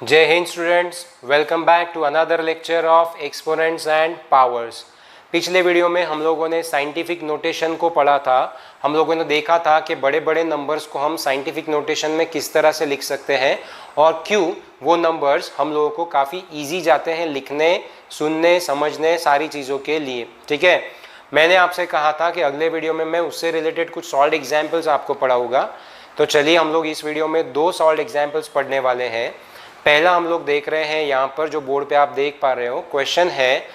जय हिंद students, welcome back to another lecture of exponents and powers. पिछले video में हम लोगों ने साइंटिफिक नोटेशन को पढ़ा था। हम लोगों ने देखा था कि बड़े बड़े नंबर्स को हम साइंटिफिक नोटेशन में किस तरह से लिख सकते हैं और क्यों वो नंबर्स हम लोगों को काफ़ी ईजी जाते हैं लिखने, सुनने, समझने, सारी चीज़ों के लिए। ठीक है, मैंने आपसे कहा था कि अगले वीडियो में मैं उससे रिलेटेड कुछ सॉल्व एग्जाम्पल्स आपको पढ़ाऊँगा। तो चलिए हम लोग इस वीडियो में 2 सॉल्व एग्जाम्पल्स पढ़ने वाले हैं। पहला हम लोग देख रहे हैं, यहाँ पर जो बोर्ड पे आप देख पा रहे हो, क्वेश्चन है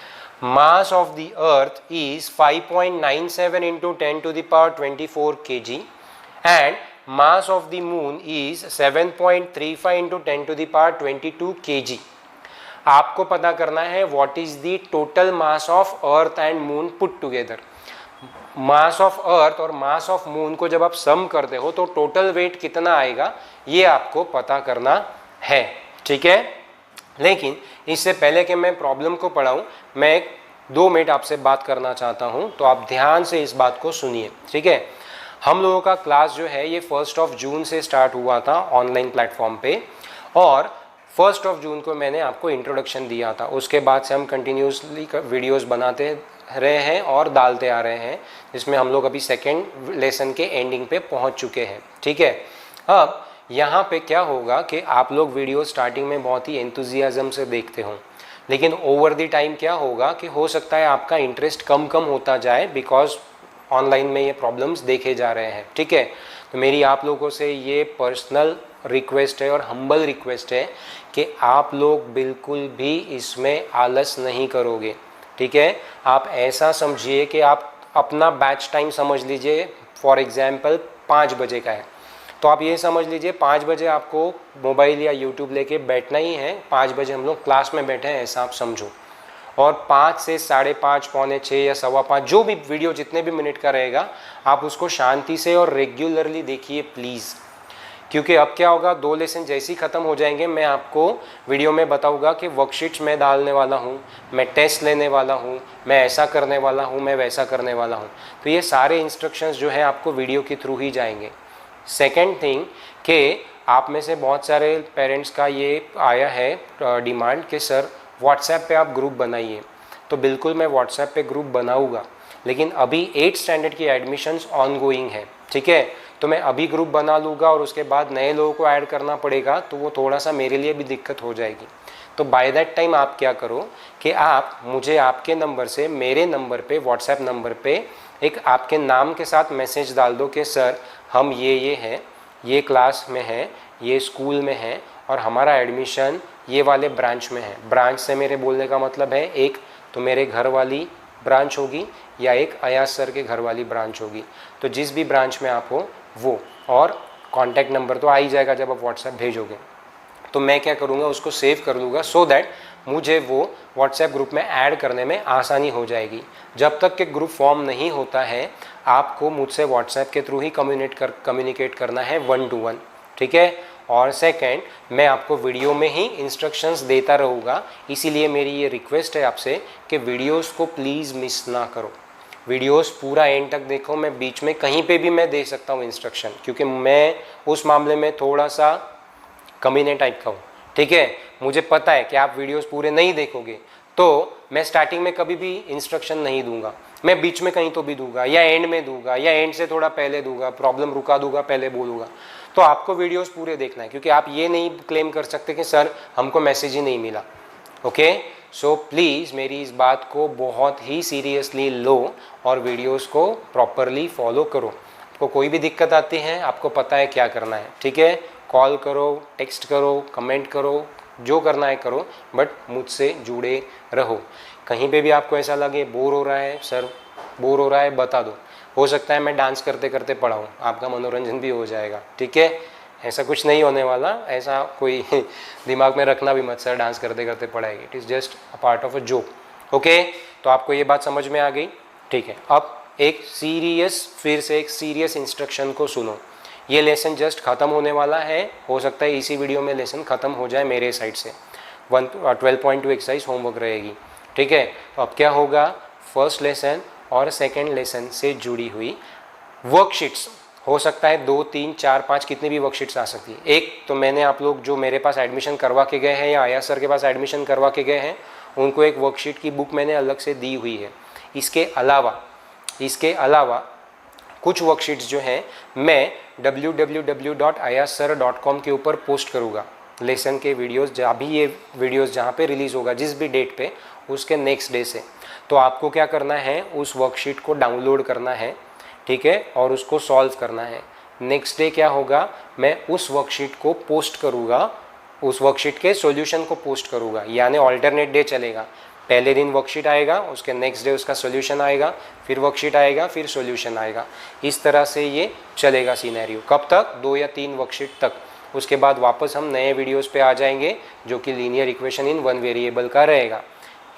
mass of the earth is 5.97 into 10 to the power 24 kg and mass of the moon is 7.35 into 10 to the power 22 kg। आपको पता करना है what is the total mass of earth and moon put together. Mass of earth और mass of moon को जब आप सम करते हो तो टोटल वेट कितना आएगा ये आपको पता करना है। ठीक है, लेकिन इससे पहले कि मैं प्रॉब्लम को पढ़ाऊं, मैं 2 मिनट आपसे बात करना चाहता हूं, तो आप ध्यान से इस बात को सुनिए। ठीक है, हम लोगों का क्लास जो है ये 1 जून से स्टार्ट हुआ था ऑनलाइन प्लेटफॉर्म पे, और 1 जून को मैंने आपको इंट्रोडक्शन दिया था। उसके बाद से हम कंटिन्यूसली वीडियोस बनाते रहे हैं और डालते आ रहे हैं, जिसमें हम लोग अभी सेकेंड लेसन के एंडिंग पे पहुंच चुके हैं। ठीक है, अब यहाँ पे क्या होगा कि आप लोग वीडियो स्टार्टिंग में बहुत ही एंथुजियाज्म से देखते हो, लेकिन ओवर द टाइम क्या होगा कि हो सकता है आपका इंटरेस्ट कम होता जाए, बिकॉज ऑनलाइन में ये प्रॉब्लम्स देखे जा रहे हैं। ठीक है, तो मेरी आप लोगों से ये पर्सनल रिक्वेस्ट है और हम्बल रिक्वेस्ट है कि आप लोग बिल्कुल भी इसमें आलस नहीं करोगे। ठीक है, आप ऐसा समझिए कि आप अपना बैच टाइम समझ लीजिए, फॉर एग्जाम्पल 5 बजे का है, तो आप ये समझ लीजिए 5 बजे आपको मोबाइल या यूट्यूब लेके बैठना ही है। 5 बजे हम लोग क्लास में बैठे हैं ऐसा आप समझो, और 5 से 5:30, पौने 6 या 5:15 जो भी वीडियो जितने भी मिनट का रहेगा, आप उसको शांति से और रेगुलरली देखिए प्लीज़। क्योंकि अब क्या होगा, 2 लेसन जैसे ही ख़त्म हो जाएंगे मैं आपको वीडियो में बताऊंगा कि वर्कशीट्स मैं डालने वाला हूँ, मैं टेस्ट लेने वाला हूँ, मैं ऐसा करने वाला हूँ, मैं वैसा करने वाला हूँ। तो ये सारे इंस्ट्रक्शंस जो है आपको वीडियो के थ्रू ही जाएंगे। सेकेंड थिंग कि आप में से बहुत सारे पेरेंट्स का ये आया है डिमांड कि सर व्हाट्सएप पे आप ग्रुप बनाइए, तो बिल्कुल मैं व्हाट्सएप पे ग्रुप बनाऊंगा, लेकिन अभी 8th स्टैंडर्ड की एडमिशन्स ऑन गोइंग है। ठीक है, तो मैं अभी ग्रुप बना लूँगा और उसके बाद नए लोगों को ऐड करना पड़ेगा, तो वो थोड़ा सा मेरे लिए भी दिक्कत हो जाएगी। तो बाय दैट टाइम आप क्या करो कि आप मुझे आपके नंबर से मेरे नंबर पे, व्हाट्सएप नंबर पे एक आपके नाम के साथ मैसेज डाल दो कि सर हम ये हैं, ये क्लास में हैं, ये स्कूल में हैं और हमारा एडमिशन ये वाले ब्रांच में है। ब्रांच से मेरे बोलने का मतलब है एक तो मेरे घर वाली ब्रांच होगी या एक अयाज सर के घर वाली ब्रांच होगी। तो जिस भी ब्रांच में आप हो वो, और कॉन्टैक्ट नंबर तो आ ही जाएगा जब आप व्हाट्सएप भेजोगे। तो मैं क्या करूँगा, उसको सेव कर लूँगा सो दैट मुझे वो व्हाट्सएप ग्रुप में ऐड करने में आसानी हो जाएगी। जब तक कि ग्रुप फॉर्म नहीं होता है आपको मुझसे व्हाट्सएप के थ्रू ही कम्युनिकेट करना है 1 to 1। ठीक है, और सेकंड मैं आपको वीडियो में ही इंस्ट्रक्शंस देता रहूँगा, इसीलिए मेरी ये रिक्वेस्ट है आपसे कि वीडियोस को प्लीज़ मिस ना करो। वीडियोस पूरा एंड तक देखो। मैं बीच में कहीं पे भी मैं दे सकता हूँ इंस्ट्रक्शन, क्योंकि मैं उस मामले में थोड़ा सा कमीने टाइप का हूँ। ठीक है, मुझे पता है कि आप वीडियोस पूरे नहीं देखोगे, तो मैं स्टार्टिंग में कभी भी इंस्ट्रक्शन नहीं दूंगा, मैं बीच में कहीं तो भी दूंगा या एंड में दूंगा या एंड से थोड़ा पहले दूंगा, प्रॉब्लम रुका दूंगा, पहले बोलूँगा। तो आपको वीडियोस पूरे देखना है, क्योंकि आप ये नहीं क्लेम कर सकते कि सर हमको मैसेज ही नहीं मिला। ओके, सो प्लीज़ मेरी इस बात को बहुत ही सीरियसली लो और वीडियोस को प्रॉपरली फॉलो करो। आपको कोई भी दिक्कत आती है, आपको पता है क्या करना है। ठीक है, कॉल करो, टेक्स्ट करो, कमेंट करो, जो करना है करो, बट मुझसे जुड़े रहो। कहीं पे भी आपको ऐसा लगे बोर हो रहा है, सर बोर हो रहा है, बता दो। हो सकता है मैं डांस करते करते पढ़ाऊँ, आपका मनोरंजन भी हो जाएगा। ठीक है, ऐसा कुछ नहीं होने वाला, ऐसा कोई दिमाग में रखना भी मत सर डांस करते करते पढ़ाएगी। It is just a part of a joke. Okay, तो आपको ये बात समझ में आ गई। ठीक है, अब फिर से एक सीरियस इंस्ट्रक्शन को सुनो। ये लेसन जस्ट ख़त्म होने वाला है, हो सकता है इसी वीडियो में लेसन ख़त्म हो जाए मेरे साइड से। 12.2 एक्सरसाइज होमवर्क रहेगी। ठीक है, तो अब क्या होगा, फर्स्ट लेसन और सेकेंड लेसन से जुड़ी हुई वर्कशीट्स हो सकता है 2, 3, 4, 5 कितनी भी वर्कशीट्स आ सकती है। एक तो मैंने आप लोग जो मेरे पास एडमिशन करवा के गए हैं या आया सर के पास एडमिशन करवा के गए हैं उनको एक वर्कशीट की बुक मैंने अलग से दी हुई है। इसके अलावा कुछ वर्कशीट्स जो हैं मैं www.ayassir.com के ऊपर पोस्ट करूँगा। लेसन के वीडियोस ये वीडियोस जहाँ पे रिलीज़ होगा जिस भी डेट पे उसके नेक्स्ट डे से, तो आपको क्या करना है उस वर्कशीट को डाउनलोड करना है, ठीक है, और उसको सॉल्व करना है। नेक्स्ट डे क्या होगा, मैं उस वर्कशीट को पोस्ट करूँगा, उस वर्कशीट के सॉल्यूशन को पोस्ट करूँगा, यानी ऑल्टरनेट डे चलेगा। पहले दिन वर्कशीट आएगा, उसके नेक्स्ट डे उसका सॉल्यूशन आएगा, फिर वर्कशीट आएगा, फिर सॉल्यूशन आएगा। इस तरह से ये चलेगा सिनेरियो। कब तक? 2 या 3 वर्कशीट तक। उसके बाद वापस हम नए वीडियोस पे आ जाएंगे जो कि लीनियर इक्वेशन इन 1 वेरिएबल का रहेगा।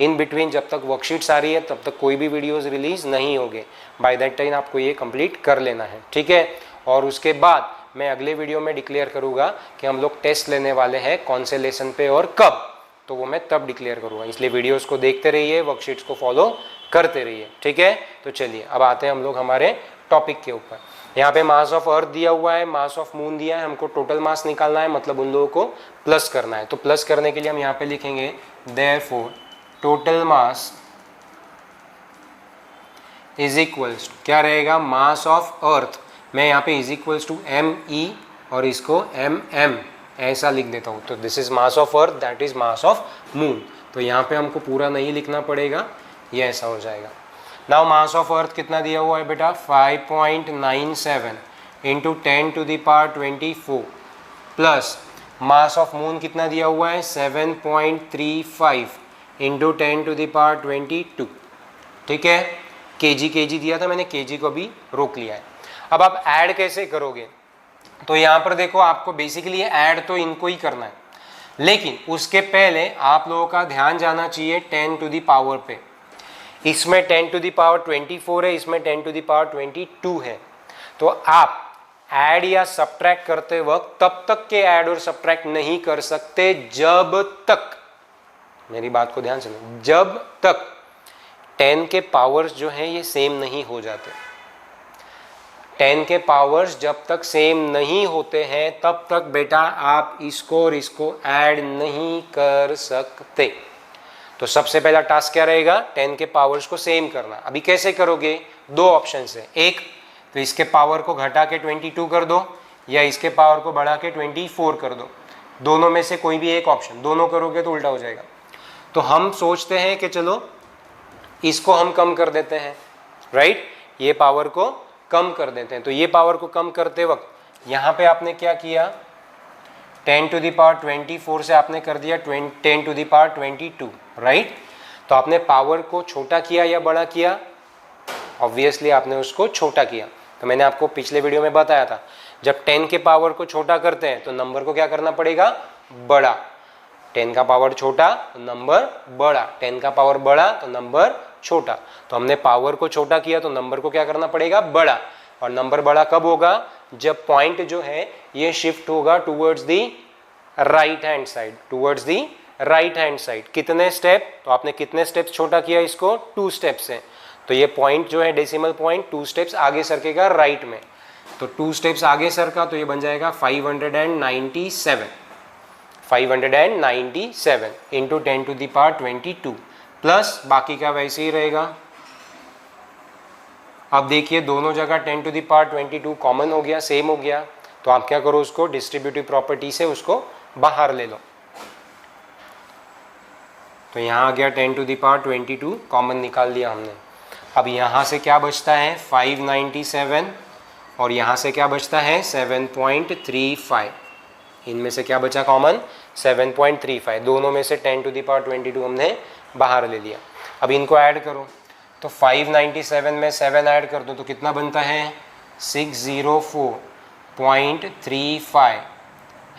इन बिटवीन जब तक वर्कशीट्स आ रही है तब तक कोई भी वीडियोस रिलीज़ नहीं होंगे। बाय दैट टाइम आपको ये कंप्लीट कर लेना है, ठीक है। और उसके बाद मैं अगले वीडियो में डिक्लेयर करूँगा कि हम लोग टेस्ट लेने वाले हैं कौन से लेसन पे और कब, तो वो मैं तब डिक्लेयर करूँगा। इसलिए वीडियोस को देखते रहिए, वर्कशीट्स को फॉलो करते रहिए, ठीक है। तो चलिए अब आते हैं हम लोग हमारे टॉपिक के ऊपर। यहाँ पे मास ऑफ अर्थ दिया हुआ है, मास ऑफ मून दिया है, हमको टोटल मास निकालना है, मतलब उन लोगों को प्लस करना है। तो प्लस करने के लिए हम यहाँ पे लिखेंगे therefore total mass is equals, क्या रहेगा, मास ऑफ अर्थ। मैं यहाँ पे इज इक्वल्स टू ME और इसको MM ऐसा लिख देता हूँ। तो this is mass of earth, that is mass of moon. तो यहाँ पे हमको पूरा नहीं लिखना पड़ेगा, ये ऐसा हो जाएगा। नाउ मास ऑफ अर्थ कितना दिया हुआ है बेटा, 5.97 into 10⁻²4 plus mass of moon कितना दिया हुआ है, 7.35 इंटू 10⁻²2, ठीक है। केजी दिया था, मैंने केजी को भी रोक लिया है। अब आप ऐड कैसे करोगे, तो यहाँ पर देखो आपको बेसिकली ऐड तो इनको ही करना है, लेकिन उसके पहले आप लोगों का ध्यान जाना चाहिए 10 टू द पावर पे। इसमें 10⁻24 है, इसमें 10⁻22 है। तो आप ऐड या सब्ट्रैक्ट करते वक्त तब तक के ऐड और सब्ट्रैक्ट नहीं कर सकते जब तक, मेरी बात को ध्यान से सुनो, जब तक 10 के पावर्स जो हैं ये सेम नहीं हो जाते। 10 के पावर्स जब तक सेम नहीं होते हैं तब तक बेटा आप इसको और इसको ऐड नहीं कर सकते। तो सबसे पहला टास्क क्या रहेगा, 10 के पावर्स को सेम करना। अभी कैसे करोगे, 2 ऑप्शन है। एक तो इसके पावर को घटा के 22 कर दो, या इसके पावर को बढ़ा के 24 कर दो। दोनों में से कोई भी एक ऑप्शन, दोनों करोगे तो उल्टा हो जाएगा। तो हम सोचते हैं कि चलो इसको हम कम कर देते हैं, राइट, ये पावर को कम कर देते हैं। तो ये पावर को कम करते वक्त यहाँ पे आपने क्या किया, 10⁻24 से आपने कर दिया 10⁻22, राइट। तो आपने पावर को छोटा किया या बड़ा किया, ऑब्वियसली आपने उसको छोटा किया। तो मैंने आपको पिछले वीडियो में बताया था, जब 10 के पावर को छोटा करते हैं तो नंबर को क्या करना पड़ेगा, बड़ा। 10 का पावर छोटा तो नंबर बड़ा, 10 का पावर बड़ा तो नंबर छोटा। तो हमने पावर को छोटा किया तो नंबर को क्या करना पड़ेगा, बड़ा। और नंबर बड़ा कब होगा, जब पॉइंट जो है ये शिफ्ट होगा towards the right hand side, towards the right hand side. कितने स्टेप, तो आपने कितने स्टेप्स छोटा किया इसको, 2 स्टेप्स है। तो ये पॉइंट जो है डेसिमल पॉइंट 2 स्टेप्स आगे सरकेगा राइट में। तो 2 स्टेप्स आगे सरका तो ये बन जाएगा 597 इंटू 10⁻22 प्लस बाकी का वैसे ही रहेगा। अब देखिए दोनों जगह 10⁻22 कॉमन हो गया, सेम हो गया। तो आप क्या करो, उसको डिस्ट्रीब्यूटिव प्रॉपर्टी से उसको बाहर ले लो। तो यहाँ आ गया 10⁻22 कॉमन निकाल दिया हमने। अब यहाँ से क्या बचता है 597 और यहाँ से क्या बचता है 7.35। इनमें से क्या बचा कॉमन, 7.35। दोनों में से 10⁻22 हमने बाहर ले लिया। अब इनको ऐड करो, तो 597 में 7 ऐड कर दो तो कितना बनता है 604.35।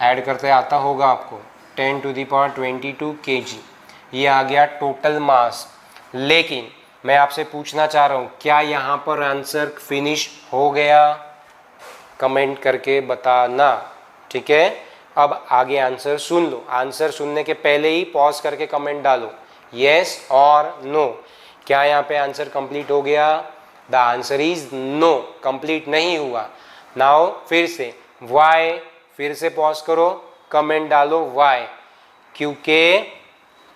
ऐड करते आता होगा आपको 10⁻22 kg। ये आ गया टोटल मास। लेकिन मैं आपसे पूछना चाह रहा हूँ, क्या यहाँ पर आंसर फिनिश हो गया, कमेंट करके बताना, ठीक है। अब आगे आंसर सुन लो। आंसर सुनने के पहले ही पॉज करके कमेंट डालो, येस और नो। क्या यहाँ पे आंसर कंप्लीट हो गया, the answer is no, complete नहीं हुआ। नाउ फिर से y, फिर से पॉज करो, कमेंट डालो y,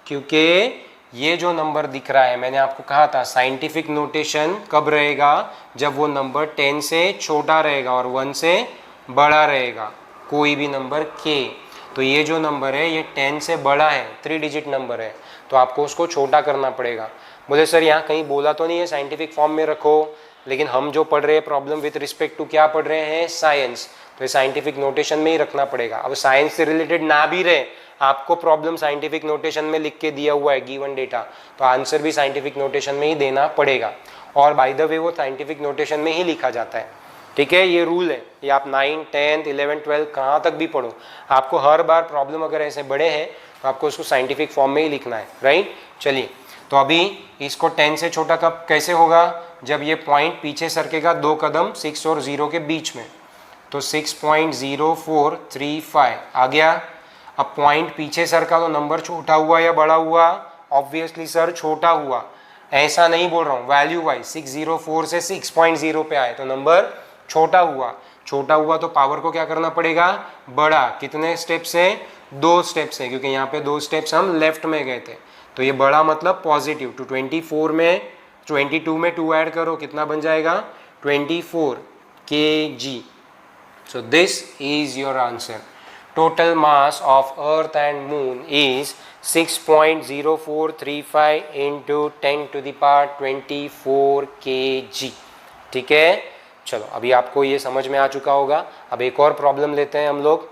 क्योंकि ये जो नंबर दिख रहा है, मैंने आपको कहा था साइंटिफिक नोटेशन कब रहेगा, जब वो नंबर 10 से छोटा रहेगा और 1 से बड़ा रहेगा, कोई भी नंबर k। तो ये जो नंबर है ये 10 से बड़ा है, 3 डिजिट नंबर है, तो आपको उसको छोटा करना पड़ेगा। बोले सर यहाँ कहीं बोला तो नहीं है साइंटिफिक फॉर्म में रखो, लेकिन हम जो पढ़ रहे हैं प्रॉब्लम विथ रिस्पेक्ट टू क्या पढ़ रहे हैं, साइंस, तो ये साइंटिफिक नोटेशन में ही रखना पड़ेगा। अब साइंस से रिलेटेड ना भी रहे, आपको प्रॉब्लम साइंटिफिक नोटेशन में लिख के दिया हुआ है गिवन डेटा, तो आंसर भी साइंटिफिक नोटेशन में ही देना पड़ेगा। और बाय द वे वो साइंटिफिक नोटेशन में ही लिखा जाता है, ठीक है, ये रूल है। ये आप 9, 10, 11, 12 कहाँ तक भी पढ़ो, आपको हर बार प्रॉब्लम अगर ऐसे बड़े हैं तो आपको उसको साइंटिफिक फॉर्म में ही लिखना है, राइट। चलिए, तो अभी इसको 10 से छोटा कब कैसे होगा, जब ये पॉइंट पीछे सरकेगा 2 कदम 6 और 0 के बीच में, तो 6.0435 आ गया। अब पॉइंट पीछे सरका तो नंबर छोटा हुआ या बड़ा हुआ, ऑब्वियसली सर छोटा हुआ, ऐसा नहीं बोल रहा हूँ, वैल्यू वाइज 604 से 6.0 पे आए तो नंबर छोटा हुआ। छोटा हुआ तो पावर को क्या करना पड़ेगा, बड़ा। कितने स्टेप से, 2 स्टेप से, क्योंकि यहाँ पे 2 स्टेप्स हम लेफ्ट में गए थे, तो ये बड़ा मतलब पॉजिटिव। तो 24 में 22 में 2 ऐड करो, कितना बन जाएगा, 24 kg। So this is your answer. Total mass of earth and moon is 6.0435 into 10 to the power 24 kg। ठीक है, चलो अभी आपको ये समझ में आ चुका होगा। अब एक और प्रॉब्लम लेते हैं हम लोग,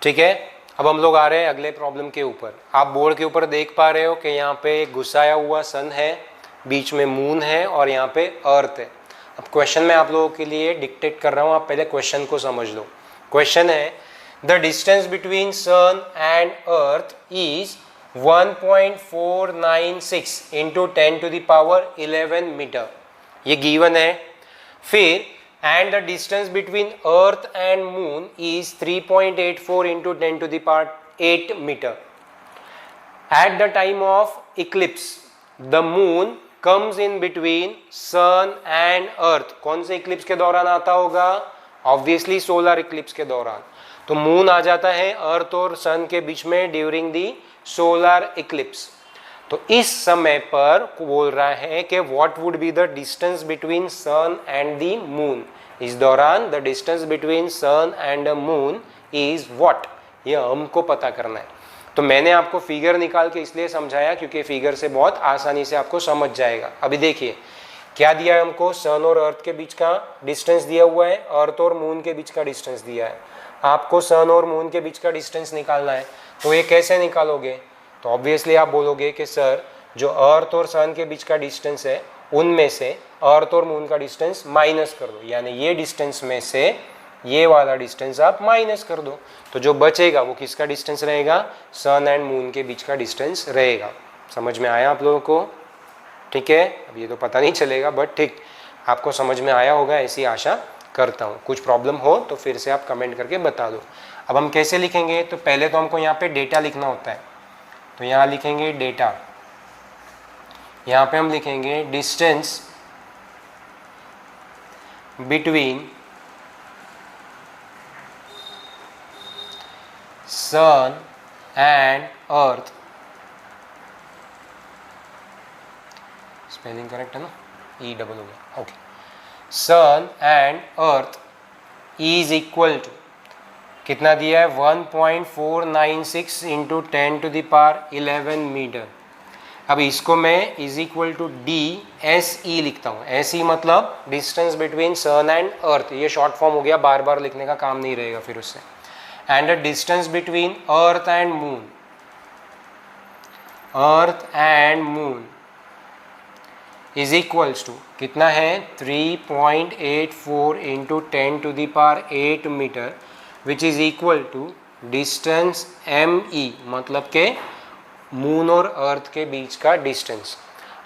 ठीक है। अब हम लोग आ रहे हैं अगले प्रॉब्लम के ऊपर। आप बोर्ड के ऊपर देख पा रहे हो कि यहाँ पे एक घुसाया हुआ सन है, बीच में मून है और यहाँ पे अर्थ है। अब क्वेश्चन मैं आप लोगों के लिए डिक्टेट कर रहा हूँ, आप पहले क्वेश्चन को समझ लो। क्वेश्चन है, the distance between sun and earth is 1.496 into 10 to the power 11 metre, ये गिवन है। फिर and the distance between earth and moon is 3.84 into 10 to the power 8 meter. At the time of eclipse, the moon comes in between sun and earth. कौन से eclipse के दौरान आता होगा, obviously solar eclipse के दौरान। तो moon आ जाता है earth और sun के बीच में during the solar eclipse। तो इस समय पर बोल रहा है कि what would be the distance between sun and the moon. इस दौरान the distance between sun and the moon is what, ये हमको पता करना है। तो मैंने आपको फिगर निकाल के इसलिए समझाया क्योंकि फिगर से बहुत आसानी से आपको समझ जाएगा। अभी देखिए क्या दिया है हमको, सन और अर्थ के बीच का डिस्टेंस दिया हुआ है, अर्थ और मून के बीच का डिस्टेंस दिया है। आपको सन और मून के बीच का डिस्टेंस निकालना है, तो ये कैसे निकालोगे, तो ऑब्वियसली आप बोलोगे कि सर जो अर्थ और सन के बीच का डिस्टेंस है उनमें से अर्थ और मून का डिस्टेंस माइनस कर दो, यानी ये डिस्टेंस में से ये वाला डिस्टेंस आप माइनस कर दो, तो जो बचेगा वो किसका डिस्टेंस रहेगा, सन एंड मून के बीच का डिस्टेंस रहेगा। समझ में आया आप लोगों को, ठीक है। अब ये तो पता नहीं चलेगा बट ठीक, आपको समझ में आया होगा ऐसी आशा करता हूँ। कुछ प्रॉब्लम हो तो फिर से आप कमेंट करके बता दो। अब हम कैसे लिखेंगे, तो पहले तो हमको यहाँ पे डेटा लिखना होता है, तो यहाँ लिखेंगे डेटा, यहाँ पे हम लिखेंगे distance between sun and earth, spelling correct है ना, ई डबल हो गया, okay. Sun and earth is equal to कितना दिया है, 1.496 into 10 to the power 11 metre. अब इसको मैं इज इक्वल टू DSE लिखता हूँ। SE मतलब distance between sun and earth, ये शॉर्ट फॉर्म हो गया, बार बार लिखने का काम नहीं रहेगा फिर उससे। And the distance between earth and moon, earth and moon is equals to कितना है, 3.84 into 10 to the power 8 metre, which is equal to distance ME, मतलब के मून और अर्थ के बीच का डिस्टेंस।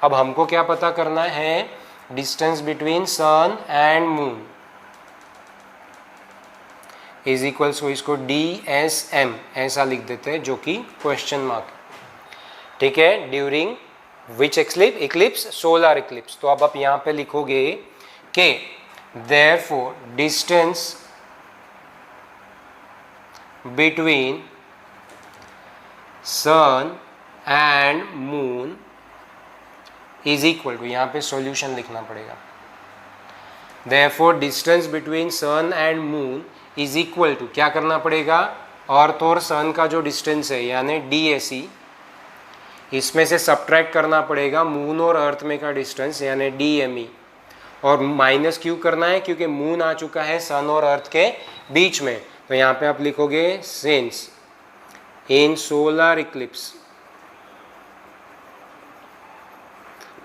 अब हमको क्या पता करना है, distance between sun and moon is equals to, इसको DSM ऐसा लिख देते हैं जो कि क्वेश्चन मार्क, ठीक है। During which Eclipse, solar Eclipse. तो अब आप यहाँ पे लिखोगे कि Therefore, distance between sun and moon is equal to, यहाँ पे सॉल्यूशन लिखना पड़ेगा. Therefore, distance between sun and moon is equal to, क्या करना पड़ेगा, अर्थ और सन का जो डिस्टेंस है यानी DAC, इसमें से सब्ट्रैक्ट करना पड़ेगा मून और अर्थ में का डिस्टेंस यानी DME, और माइनस क्यों करना है, क्योंकि मून आ चुका है सन और अर्थ के बीच में. तो यहाँ पे आप लिखोगे सिंस इन सोलर इक्लिप्स.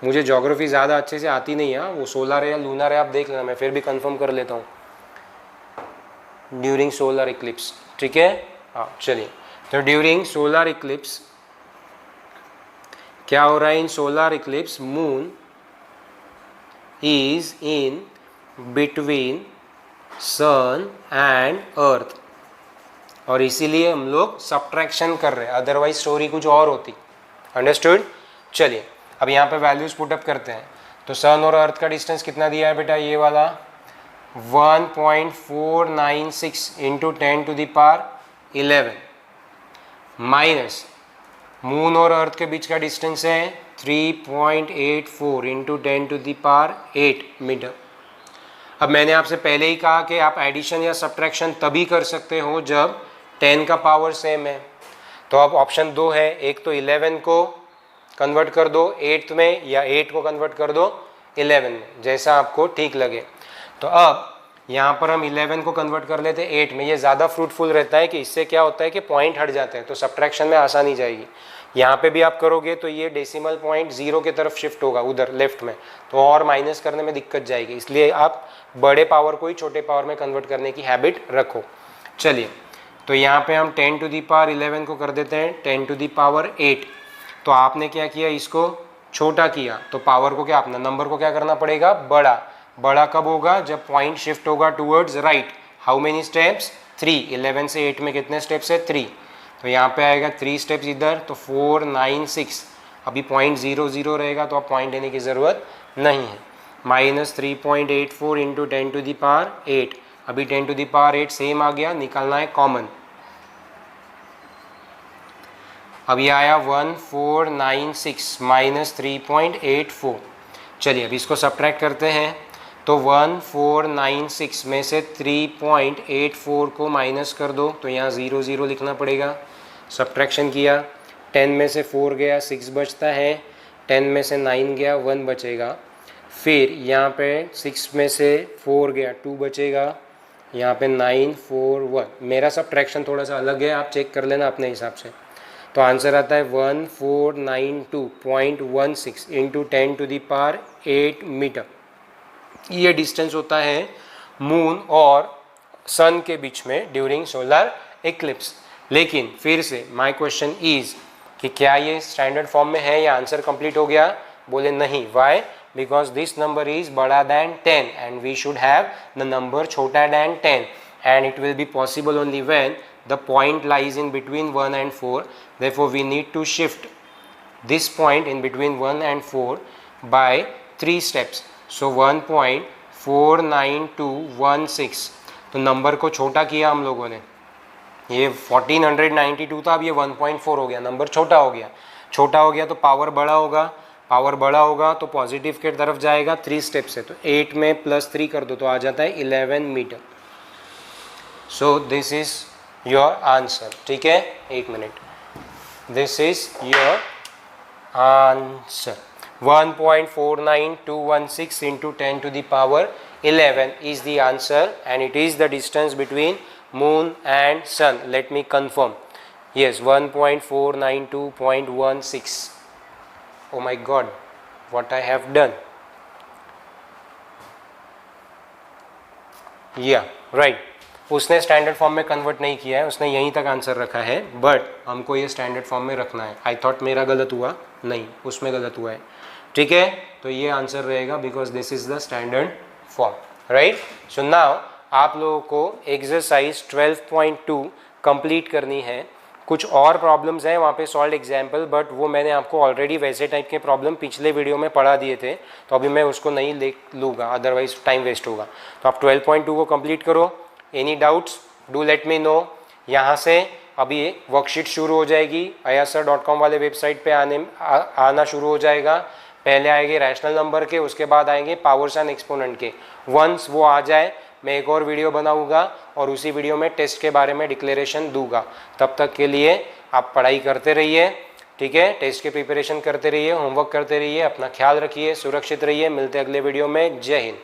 मुझे ज्योग्राफी ज़्यादा अच्छे से आती नहीं है, वो सोलर है या लूनर है आप देख लेना, मैं फिर भी कंफर्म कर लेता हूँ. ड्यूरिंग सोलर इक्लिप्स, ठीक है. हाँ चलिए, तो ड्यूरिंग सोलर इक्लिप्स क्या हो रहा है, in solar eclipse moon is in between sun and earth, और इसीलिए हम लोग सब्ट्रैक्शन कर रहे हैं, अदरवाइज स्टोरी कुछ और होती. अंडरस्टूड. चलिए अब यहाँ पे वैल्यूज पुटअप करते हैं. तो सन और अर्थ का डिस्टेंस कितना दिया है बेटा, ये वाला 1.496 into 10 to the power 11 minus moon और अर्थ के बीच का डिस्टेंस है 3.84 into 10 to the power 8 metre. अब मैंने आपसे पहले ही कहा कि आप एडिशन या सब्ट्रैक्शन तभी कर सकते हो जब 10 का पावर सेम है. तो अब ऑप्शन 2 है, एक तो 11 को कन्वर्ट कर दो 8 में या 8 को कन्वर्ट कर दो 11 में, जैसा आपको ठीक लगे. तो अब यहाँ पर हम 11 को कन्वर्ट कर लेते हैं 8 में, ये ज़्यादा फ्रूटफुल रहता है कि इससे क्या होता है कि पॉइंट हट जाते हैं, तो सब्ट्रैक्शन में आसानी जाएगी. यहाँ पे भी आप करोगे तो ये डेसिमल पॉइंट 0 की तरफ शिफ्ट होगा उधर लेफ्ट में, तो और माइनस करने में दिक्कत जाएगी. इसलिए आप बड़े पावर को ही छोटे पावर में कन्वर्ट करने की हैबिट रखो. चलिए तो यहाँ पे हम 10 टू दी पावर 11 को कर देते हैं 10 टू दी पावर 8. तो आपने क्या किया, इसको छोटा किया, तो पावर को क्या, अपना नंबर को क्या करना पड़ेगा, बड़ा. बड़ा कब होगा, जब पॉइंट शिफ्ट होगा towards right. How many steps, 3. 11 से 8 में कितने स्टेप्स है, 3. तो यहाँ पे आएगा 3 स्टेप्स इधर, तो 496. अभी पॉइंट 00 रहेगा तो अब पॉइंट देने की ज़रूरत नहीं है. Minus 3.84 into 10 to the power 8. अभी 10 टू दी पावर 8 सेम आ गया, निकालना है कॉमन. अभी आया 1496 माइनस 3.84. चलिए अब इसको सब्ट्रैक्ट करते हैं. तो 1496 में से 3.84 को माइनस कर दो, तो यहाँ 00 लिखना पड़ेगा. सब्ट्रैक्शन किया, 10 में से 4 गया 6 बचता है, 10 में से 9 गया 1 बचेगा. फिर यहाँ पे 6 में से 4 गया 2 बचेगा, यहाँ पे 9 4 1. मेरा सब्ट्रैक्शन थोड़ा सा अलग है, आप चेक कर लेना अपने हिसाब से. तो आंसर आता है 1492.16 into 10 to the power 8 metre. ये डिस्टेंस होता है मून और सन के बीच में ड्यूरिंग सोलर इक्लिप्स. लेकिन फिर से माय क्वेश्चन इज कि क्या ये स्टैंडर्ड फॉर्म में है या आंसर कंप्लीट हो गया, बोले नहीं. Why, because this number is बड़ा than 10 and we should have the number छोटा than 10, and it will be possible only when the point lies in between 1 and 4. Therefore we need to shift this point in between 1 and 4 by 3 steps. So 1.49216. तो number को छोटा किया हम लोगों ने, ये 1492 था, अब ये 1.4 हो गया, नंबर छोटा हो गया. छोटा हो गया तो पावर बड़ा होगा, पावर बड़ा होगा तो पॉजिटिव के तरफ जाएगा. 3 स्टेप्स है तो 8 में +3 कर दो तो आ जाता है 11 metre. So this is your answer. ठीक है, 1 minute. This is your answer. 1.49216 into 10 to the power 11 is the answer, and it is the distance between moon and sun. Let me confirm. Yes, 1.492.16. Oh my God, what I have done. Yeah, right. उसने standard form में convert नहीं किया है, उसने यहीं तक answer रखा है, बट हमको ये स्टैंडर्ड फॉर्म में रखना है. आई थॉट मेरा गलत हुआ, नहीं, उसमें गलत हुआ है. ठीक है, तो ये आंसर रहेगा because this is the standard form. Right. So now आप लोगों को एक्सरसाइज 12.2 कंप्लीट करनी है. कुछ और प्रॉब्लम्स हैं वहाँ पे सॉल्व एग्जाम्पल, बट वो मैंने आपको ऑलरेडी वैसे टाइप के प्रॉब्लम पिछले वीडियो में पढ़ा दिए थे, तो अभी मैं उसको नहीं ले लूँगा, अदरवाइज टाइम वेस्ट होगा। तो आप 12.2 को कंप्लीट करो। Any doubts do let me know. यहाँ से अभी वर्कशीट शुरू हो जाएगी, ayasir.com वाले वेबसाइट पे आना शुरू हो जाएगा। पहले आएंगे रैशनल नंबर के, उसके बाद आएंगे पावर्स एंड एक्सपोनेंट के। वंस वो आ जाए मैं एक और वीडियो बनाऊंगा और उसी वीडियो में टेस्ट के बारे में डिक्लेरेशन दूंगा। तब तक के लिए आप पढ़ाई करते रहिए, ठीक है, टेस्ट के प्रिपरेशन करते रहिए, होमवर्क करते रहिए, अपना ख्याल रखिए, सुरक्षित रहिए। मिलते अगले वीडियो में। जय हिंद।